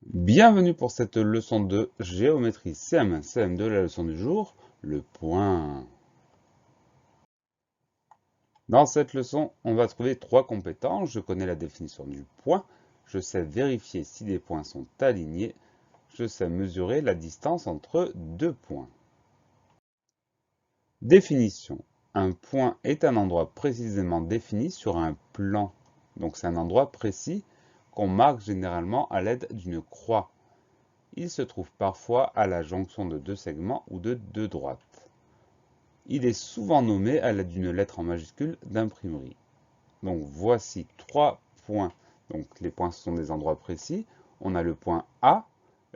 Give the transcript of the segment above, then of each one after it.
Bienvenue pour cette leçon de géométrie CM1, CM2, la leçon du jour, le point. Dans cette leçon, on va trouver trois compétences. Je connais la définition du point, je sais vérifier si des points sont alignés, je sais mesurer la distance entre deux points. Définition. Un point est un endroit précisément défini sur un plan. Donc c'est un endroit précis qu'on marque généralement à l'aide d'une croix. Il se trouve parfois à la jonction de deux segments ou de deux droites. Il est souvent nommé à l'aide d'une lettre en majuscule d'imprimerie. Donc voici trois points. Donc les points sont des endroits précis. On a le point A.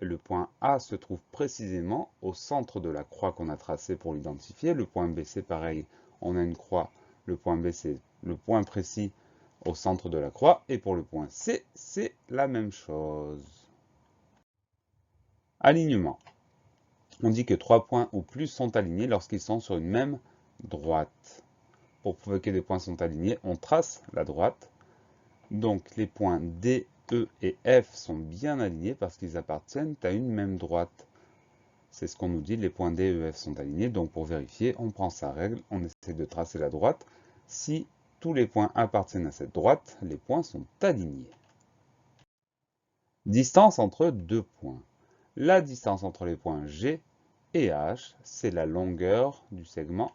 Le point A se trouve précisément au centre de la croix qu'on a tracée pour l'identifier. Le point B, c'est pareil. On a une croix. Le point B, c'est le point précis au centre de la croix. Et pour le point C, c'est la même chose. Alignement. On dit que trois points ou plus sont alignés lorsqu'ils sont sur une même droite. Pour prouver que des points sont alignés, on trace la droite. Donc les points D, E et F sont bien alignés parce qu'ils appartiennent à une même droite. C'est ce qu'on nous dit, les points D, E, F sont alignés. Donc pour vérifier, on prend sa règle, on essaie de tracer la droite. Si tous les points appartiennent à cette droite, les points sont alignés. Distance entre deux points. La distance entre les points G et H, c'est la longueur du segment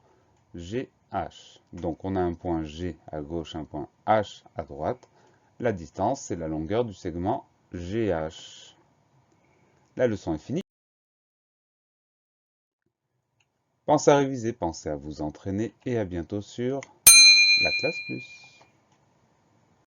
GH. Donc on a un point G à gauche, un point H à droite. La distance, c'est la longueur du segment GH. La leçon est finie. Pensez à réviser, pensez à vous entraîner et à bientôt sur la classe plus.